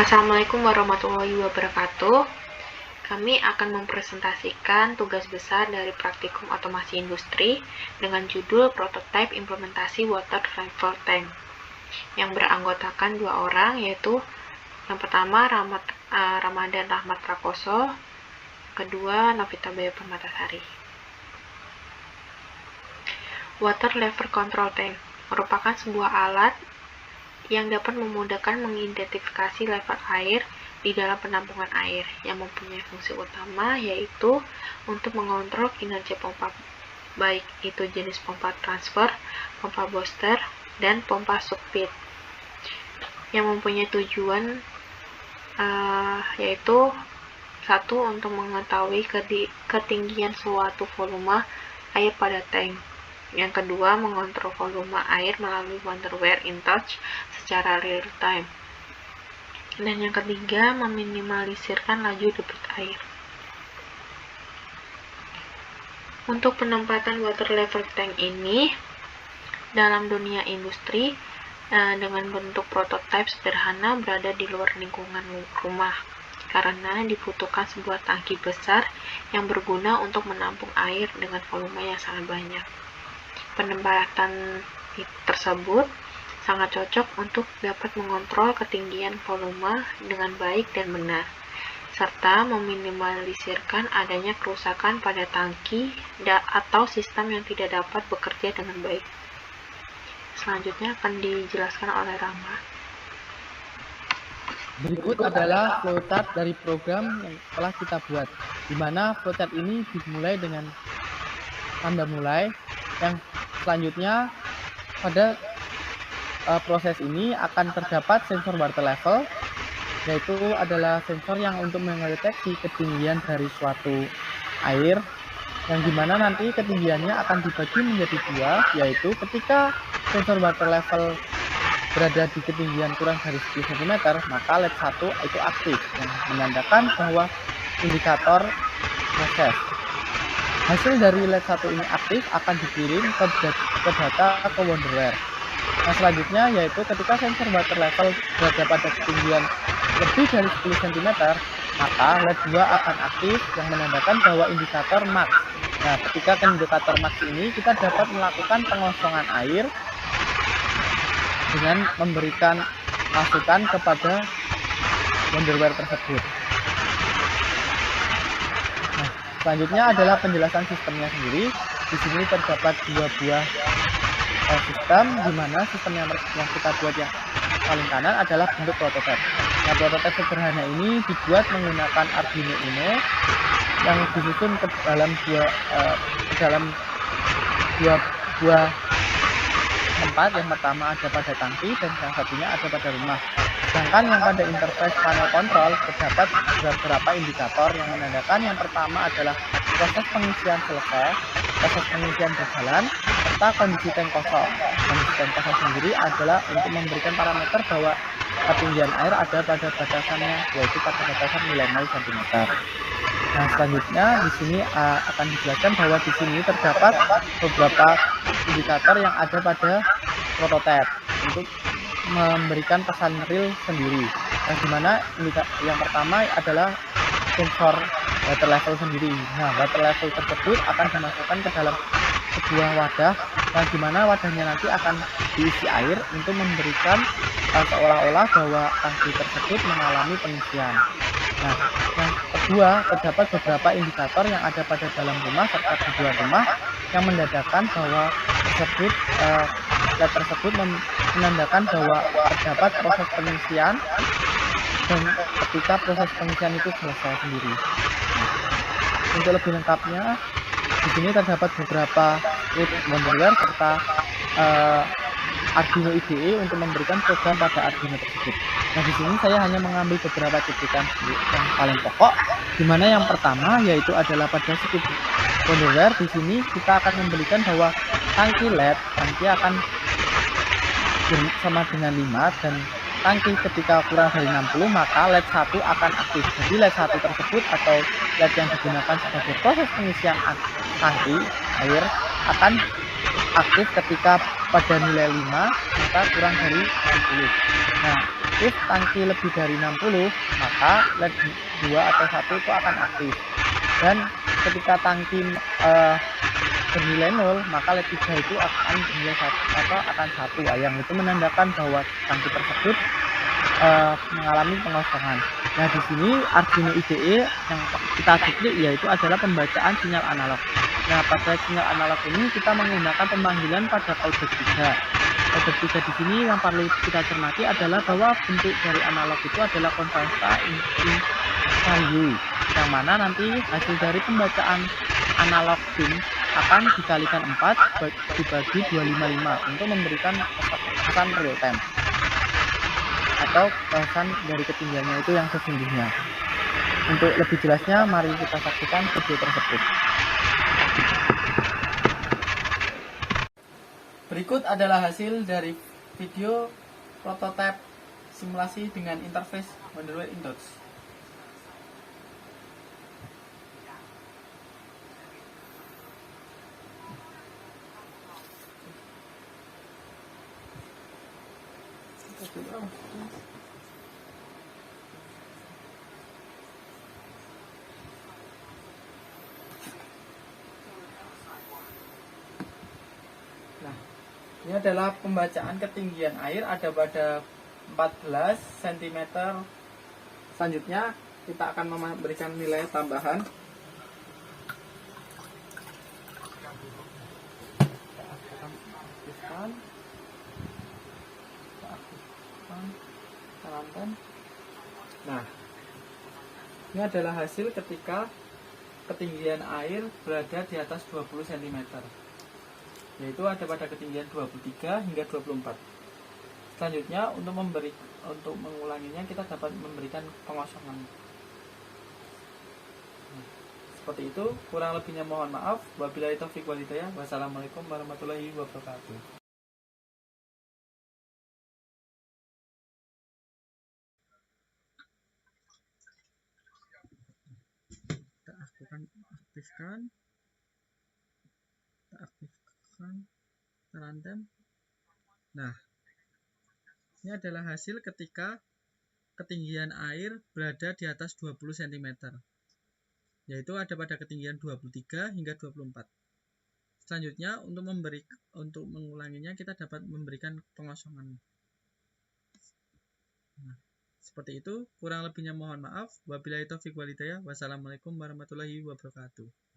Assalamualaikum warahmatullahi wabarakatuh. Kami akan mempresentasikan tugas besar dari praktikum otomasi industri dengan judul Prototype Implementasi Water Level Tank yang beranggotakan 2 orang, yaitu yang pertama Ramadan Rahmat Prakoso, kedua Novita Bayu Permatasari. Water Level Control Tank merupakan sebuah alat yang dapat memudahkan mengidentifikasi level air di dalam penampungan air yang mempunyai fungsi utama yaitu untuk mengontrol kinerja pompa, baik itu jenis pompa transfer, pompa booster, dan pompa subfeed, yang mempunyai tujuan yaitu satu, untuk mengetahui ketinggian suatu volume air pada tank. Yang kedua, mengontrol volume air melalui water wear in touch secara real time. Dan yang ketiga, meminimalisirkan laju debit air. Untuk penempatan water level tank ini dalam dunia industri dengan bentuk prototipe sederhana berada di luar lingkungan rumah karena dibutuhkan sebuah tangki besar yang berguna untuk menampung air dengan volume yang sangat banyak. Penempatan tersebut sangat cocok untuk dapat mengontrol ketinggian volume dengan baik dan benar, serta meminimalisirkan adanya kerusakan pada tangki atau sistem yang tidak dapat bekerja dengan baik. Selanjutnya akan dijelaskan oleh Rama. Berikut adalah flowchart dari program yang telah kita buat, di mana flowchart ini dimulai dengan tanda mulai, yang selanjutnya pada proses ini akan terdapat sensor water level, yaitu adalah sensor yang untuk mendeteksi ketinggian dari suatu air, yang dimana nanti ketinggiannya akan dibagi menjadi 2, yaitu ketika sensor water level berada di ketinggian kurang dari 10 cm, maka LED 1 itu aktif, yang menandakan bahwa indikator proses. Hasil dari LED 1 ini aktif akan dikirim ke data ke Wonderware. Nah, selanjutnya yaitu ketika sensor water level berada pada ketinggian lebih dari 10 cm, maka LED 2 akan aktif yang menandakan bahwa indikator max. Nah, ketika indikator max ini kita dapat melakukan pengosongan air dengan memberikan masukan kepada Wonderware tersebut. Nah, selanjutnya adalah penjelasan sistemnya sendiri. Di sini terdapat 2 buah sistem, di mana sistem yang kita buat yang paling kanan adalah bentuk prototipe. Nah, prototipe sederhana ini dibuat menggunakan Arduino Uno yang disusun ke dalam dua buah tempat. Yang pertama ada pada tangki dan yang satunya ada pada rumah. Sedangkan yang pada interface panel kontrol terdapat beberapa indikator yang menandakan yang pertama adalah proses pengisian selesai, proses pengisian berjalan, serta kondisi tank kosong. Kondisi tank kosong sendiri adalah untuk memberikan parameter bahwa ketinggian air ada pada batasannya, yaitu pada batasan nilai 0 cm. Nah, selanjutnya di sini akan dijelaskan bahwa di sini terdapat beberapa indikator yang ada pada prototipe untuk memberikan pesan real sendiri. Nah, dimana yang pertama adalah sensor water level sendiri. Nah, water level tersebut akan dimasukkan ke dalam sebuah wadah, yang dimana wadahnya nanti akan diisi air untuk memberikan seolah-olah bahwa tangki tersebut mengalami pengisian. Nah, yang kedua, terdapat beberapa indikator yang ada pada dalam rumah serta di luar rumah yang menandakan bahwa LED tersebut menandakan bahwa terdapat proses pengisian dan ketika proses pengisian itu selesai sendiri. Untuk lebih lengkapnya, di sini terdapat beberapa Wonderware serta Arduino IDE untuk memberikan program pada Arduino tersebut. Nah, di sini saya hanya mengambil beberapa cuplikan yang paling pokok, di mana yang pertama yaitu adalah pada sekup Wonderware. Di sini kita akan memberikan bahwa tangki LED nanti akan sama dengan 5, dan tangki ketika kurang dari 60 maka LED 1 akan aktif. Jadi LED 1 tersebut atau LED yang digunakan sebagai proses pengisian tangki air akan aktif ketika pada nilai 5, maka kurang dari 60. Nah, if tangki lebih dari 60, maka LED 2 atau 1 itu akan aktif. Dan ketika tangki bernilai 0, maka LED 3 itu akan bernilai 1, yang itu menandakan bahwa tangki tersebut mengalami pengosongan. Nah, di sini Arduino IDE yang kita diklik yaitu adalah pembacaan sinyal analog. Nah, pada sinyal analog ini kita menggunakan pemanggilan pada callback 3. Callback 3 di sini yang perlu kita cermati adalah bahwa bentuk dari analog itu adalah konstanta in value, yang mana nanti hasil dari pembacaan analog pin akan dikalikan 4 dibagi 255 untuk memberikan kesan real time atau kesan dari ketinggiannya itu yang sesungguhnya. Untuk lebih jelasnya, mari kita saksikan video tersebut. Berikut adalah hasil dari video prototipe simulasi dengan interface Wonderware Indoors. Nah, ini adalah pembacaan ketinggian air ada pada 14 cm. Selanjutnya kita akan memberikan nilai tambahan. Kita aktifkan rantai. Nah, ini adalah hasil ketika ketinggian air berada di atas 20 cm, yaitu ada pada ketinggian 23 hingga 24. Selanjutnya untuk mengulanginya kita dapat memberikan pengosongan. Nah, seperti itu, kurang lebihnya mohon maaf. Wabillahi taufiq wal hidayah. Wassalamualaikum warahmatullahi wabarakatuh. Kita aktifkan random. Nah, ini adalah hasil ketika ketinggian air berada di atas 20 cm, yaitu ada pada ketinggian 23 hingga 24. Selanjutnya untuk mengulanginya kita dapat memberikan pengosongan. Nah, seperti itu, kurang lebihnya mohon maaf. Wabillahi taufiq wal hidayah. Wassalamualaikum warahmatullahi wabarakatuh.